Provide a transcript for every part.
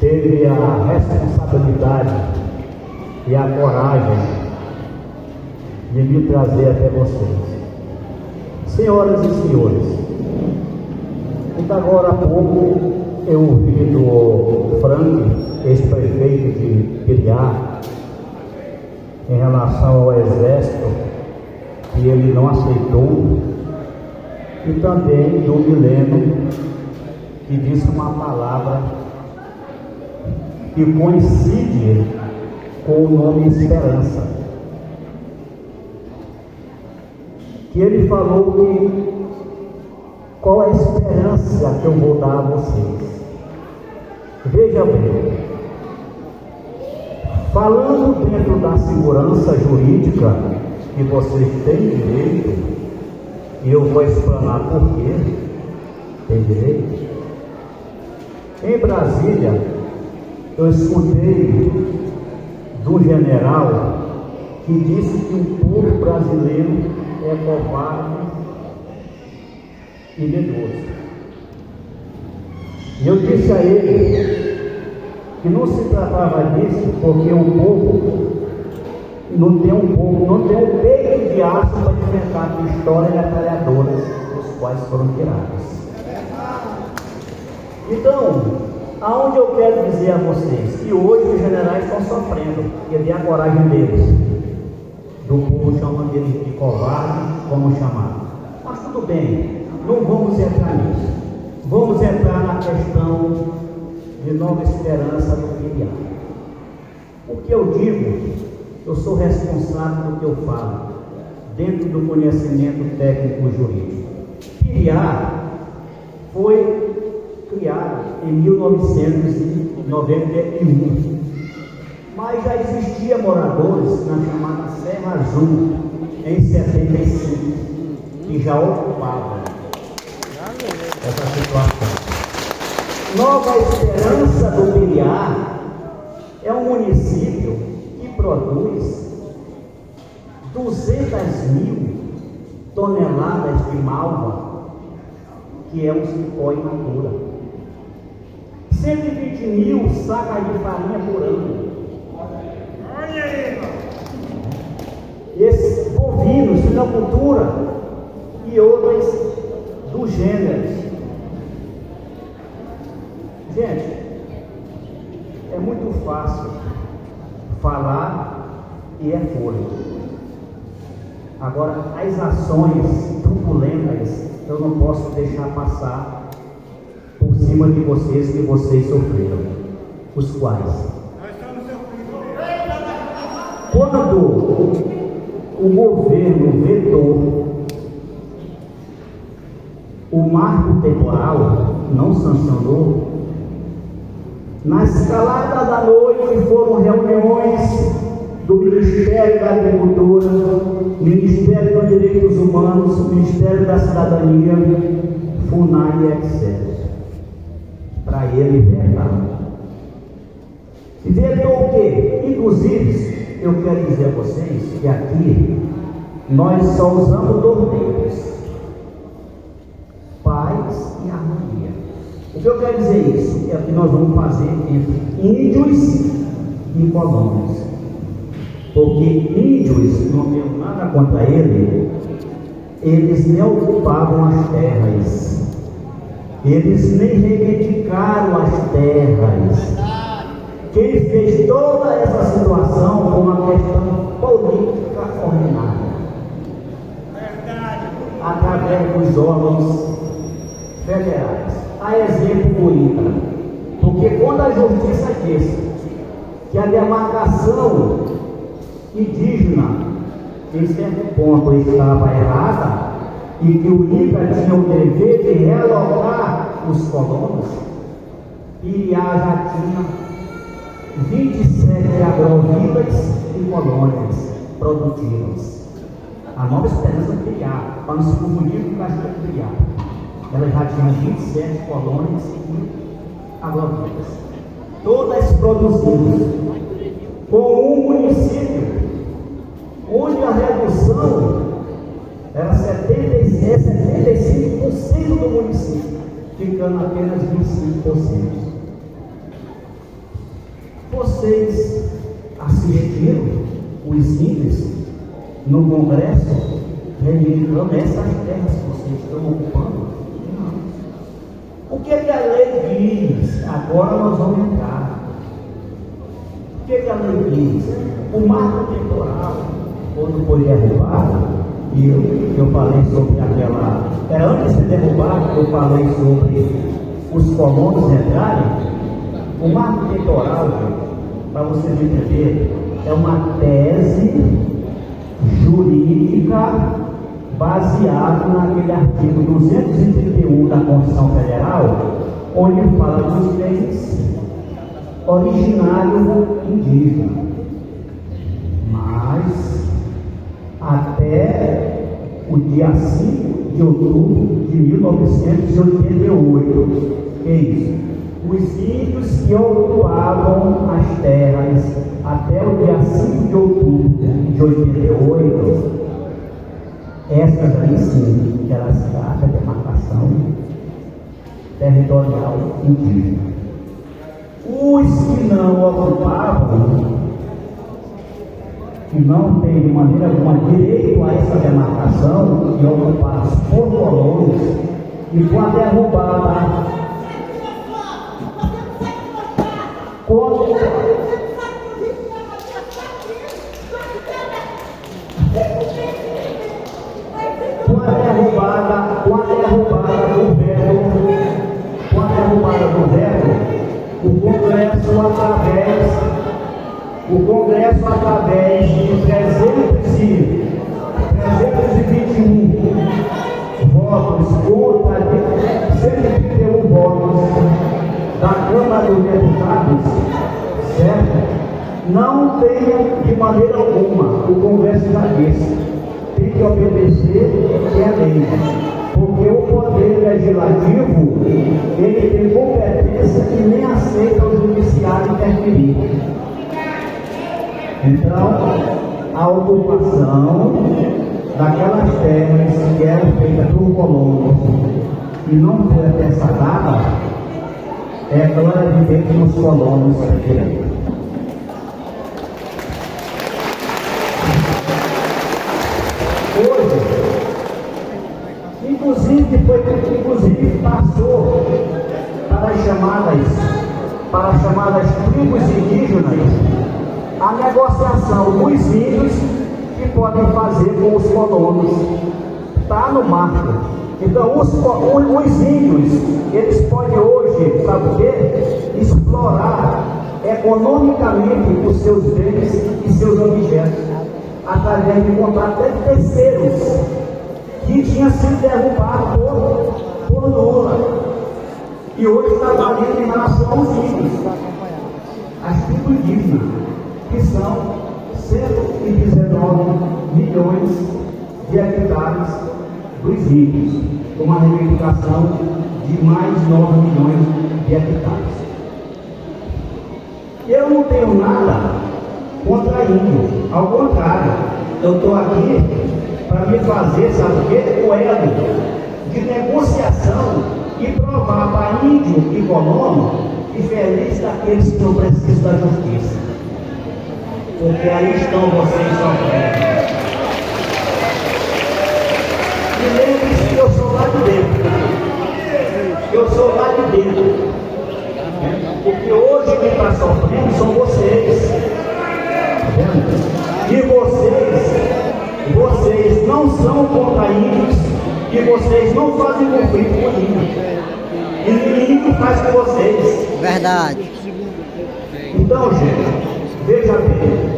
teve a responsabilidade e a coragem de me trazer até vocês. Senhoras e senhores, então agora há pouco eu ouvi do Frank, ex-prefeito de Piriá, em relação ao exército, que ele não aceitou, e também do Mileno, que disse uma palavra que coincide com o nome esperança. Que ele falou que qual é a esperança que eu vou dar a vocês. Veja bem, falando dentro da segurança jurídica que vocês têm direito, e eu vou explanar por quê tem direito. Em Brasília, eu escutei do general que disse que o povo brasileiro é covarde e medroso. E eu disse a ele que não se tratava disso porque o povo não tem um peito de aço para enfrentar pistolas metralhadoras, os quais foram tirados. Então, aonde eu quero dizer a vocês que hoje os generais estão sofrendo, porque a coragem deles, do povo chamando eles de covarde, como chamar. Mas tudo bem, não vamos entrar nisso. Vamos entrar na questão de Nova Esperança do Piriá. O que eu digo, eu sou responsável do que eu falo, dentro do conhecimento técnico jurídico. Piriá foi criado em 1991, mas já existia moradores na chamada Serra Azul em 75, que já ocupavam essa situação. Nova Esperança do Piriá é um município que produz 200.000 toneladas de malva, que é um cipó in natura. 120.000 sacas de farinha por ano. Olha aí! Esses bovinos, suinocultura e outras dos gêneros. Gente, é muito fácil falar e é fôlego. Agora, as ações turbulentas eu não posso deixar passar por cima de vocês, que vocês sofreram, os quais, quando o governo vetou o marco temporal, não sancionou, na escalada da noite foram reuniões do Ministério da Agricultura, Ministério dos Direitos Humanos, Ministério da Cidadania, FUNAI e etc. Para ele vetar. E vetou o quê? Inclusive, eu quero dizer a vocês que aqui nós só usamos dois termos: paz e harmonia. O que eu quero dizer isso? É o que nós vamos fazer entre índios e colônias. Porque índios, não tenho nada contra eles nem ocupavam as terras. Eles nem reivindicaram as terras. Quem fez toda essa situação foi uma questão política ordenada, através dos órgãos federais. A exemplo do INCRA. Porque quando a justiça disse que a demarcação indígena em certo ponto estava errada, e que o INCRA tinha o dever de realocar os colonos, Piriá já tinha 27 agrovilas e colônias produtivas. A Nova Esperança de Piriá, para não se confundir com o Castelo de Piriá, ela já tinha 27 colônias e agrovilas, todas produzidas, com um município onde a redução era 75% do município, ficando apenas 25%. vocês assistiram os índios no Congresso reivindicando essas terras que vocês estão ocupando? Não. O que a lei diz? Agora nós vamos entrar. O que a lei diz? O marco temporal, quando foi derrubado, e eu falei sobre aquela. Antes de ser derrubado, eu falei sobre os colonos entrarem. O marco temporal, para vocês entenderem, é uma tese jurídica baseada naquele artigo 231 da Constituição Federal, onde fala dos bens originários indígenas. Mas até o dia 5 de outubro de 1988, que é isso? Os índios que ocupavam as terras até o dia 5 de outubro de 88, essas aí sim, que elas trata de demarcação territorial indígena. Os que não ocupavam, que não têm de maneira alguma direito a essa demarcação, e ocupados por colonos, e com a derrubada, com a derrubada do veto, o Congresso através de 321 votos contra 131 votos da Câmara dos Deputados, certo? Não tem de maneira alguma, o Congresso já disse, tem que obedecer que é lei, porque o poder legislativo, ele tem competência e nem aceita o judiciário interferir. Então, a ocupação daquelas terras que eram feitas por colonos e não foi até essa data, é clara evidente que os colonos têm direito. Hoje, inclusive passou para as chamadas tribos indígenas a negociação dos índios que podem fazer com os colonos. Está no marco. Então, os índios, eles podem hoje, sabe o quê? Explorar economicamente os seus bens e seus objetos, através de contratos de terceiros, que tinha sido derrubado por Lula. E hoje está valendo em relação aos índios, as tribos indígenas, que são 119 milhões de hectares dos índios, com uma reivindicação de mais 9 milhões de hectares. Eu não tenho nada contra índio, ao contrário, eu estou aqui para me fazer, sabe o quê? O elo de negociação e provar para índio e colono diferente daqueles que não precisam da justiça. Porque aí estão vocês sofrendo. E lembre-se que eu sou lá de dentro. Eu sou lá de dentro. Porque hoje quem está sofrendo são vocês. E vocês não são contra índios, e vocês não fazem conflito com índios. E inimigo faz com vocês. Verdade. Então, gente, veja bem,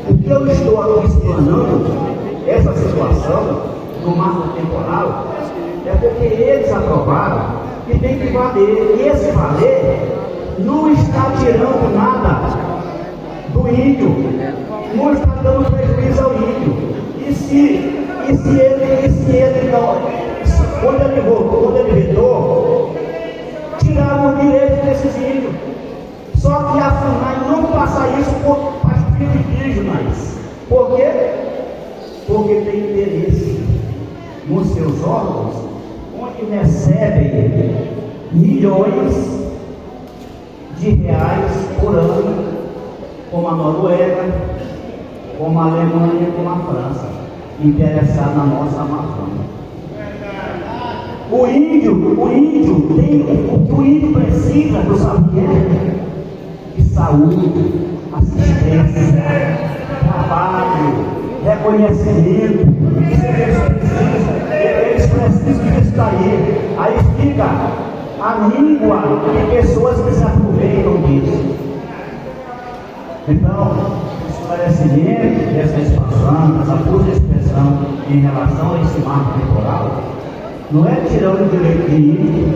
o que eu estou aqui explanando, essa situação, no marco temporal, é porque eles aprovaram que tem que valer. E esse valer não está tirando nada do índio, não está dando prejuízo ao índio. E se ele não, quando ele vetou, tiraram o direito desses índios. Só que a FUNAI não passa isso para as tribos indígenas. Por quê? Porque tem interesse nos seus órgãos, onde recebem milhões de reais por ano como a Noruega, como a Alemanha, como a França, interessada na nossa Amazônia. O índio tem o que o índio precisa, tu sabe o que é? De saúde, assistência, trabalho, reconhecimento. Eles precisam disso daí. Aí fica a língua de pessoas que se aproveitam disso. Então, o esclarecimento dessa expansão, dessa pura expressão em relação a esse marco temporal, não é tirando o direito de índio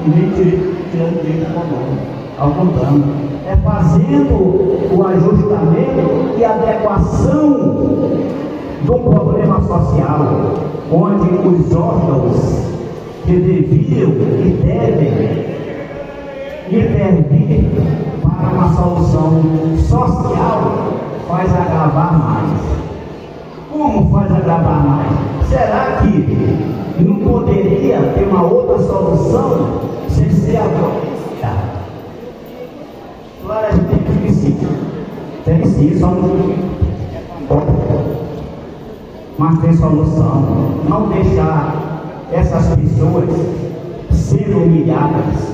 e nem tirando o direito econômico. Ao contrário, é fazendo o ajustamento e adequação do problema social, onde os órgãos que deviam e devem intervir para uma solução social faz agravar mais. Como faz agravar mais? Será que não poderia ter uma outra solução sem ser a violência? Claro, a gente tem que sim. Tem sim, só não. Mas tem solução. Não deixar essas pessoas sendo humilhadas,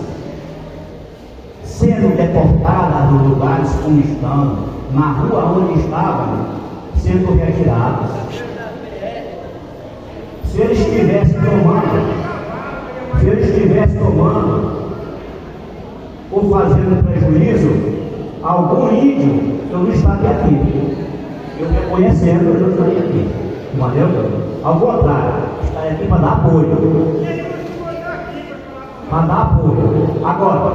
sendo deportadas dos lugares como estão, na rua onde estavam, sendo retiradas. Se eles estivessem tomando ou fazendo prejuízo a algum índio, eu não estaria aqui. Eu reconhecendo, eu não estaria aqui. Entendeu? Ao contrário, estaria aqui para dar apoio. Para dar apoio. Agora,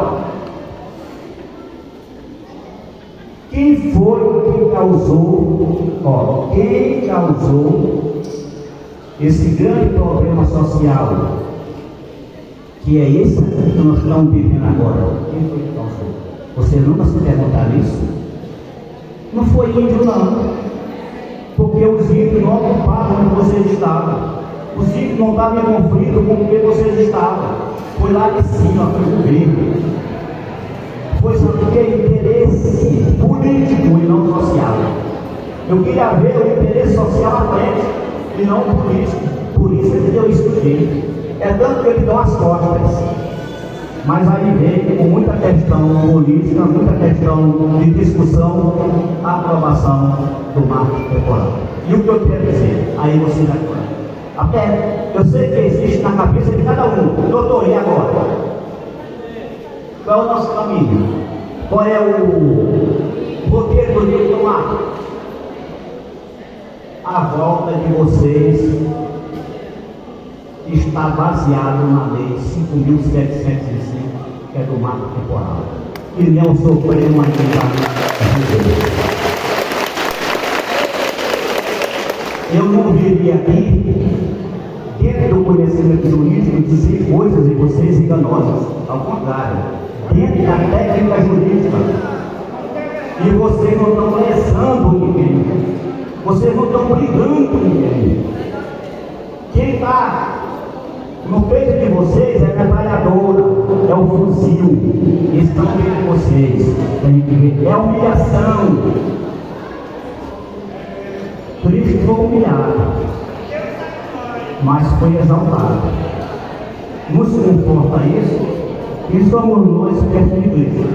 quem foi que causou, quem causou esse grande problema social, que é esse que nós estamos vivendo agora? Quem foi que causou? Você nunca se perguntaram isso? Não foi índio, não. Porque os índios não ocupavam onde vocês estavam. Os índios não estavam em conflito com o que vocês estavam. Foi lá de cima, foi o governo. Foi porque interesse político e não social. Eu queria ver o interesse social à frente e não político. Por isso ele deu isso tudo. É tanto que ele deu as costas. Mas aí veio com muita questão política, muita questão de discussão, a aprovação do marco temporal. E o que eu quero dizer? Aí vocês agora. Até eu sei que existe na cabeça de cada um. Doutor, e agora? Qual é o nosso caminho? Qual é o roteiro do dia do marco? A volta de vocês está baseado na lei 5.705, que é do marco temporal, e não Supremo eu não viria aqui dentro do conhecimento jurídico dizer coisas de vocês enganosas. Ao contrário, dentro da técnica jurídica. E vocês não estão lesando ninguém, vocês não estão brigando com ninguém. Quem está no peito de vocês é a metralhadora, é o fuzil. Estão vendo vocês. É a humilhação. Cristo foi humilhado, mas foi exaltado. Nos conforta isso, e somos nós perto de Cristo.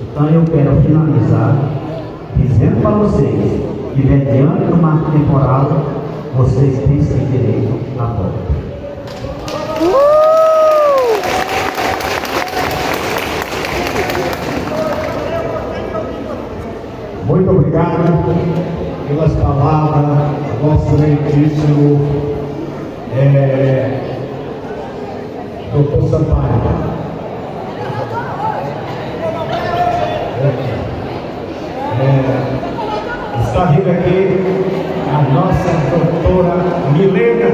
Então eu quero finalizar dizendo para vocês que, mediante o marco temporal, vocês têm esse direito a voto. Muito obrigado pelas palavras, nosso excelentíssimo Dr. Sampaio. Está vindo aqui a nossa doutora Milena,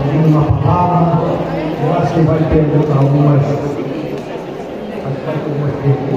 pedindo uma palavra. Eu acho que vai ter algumas perguntas.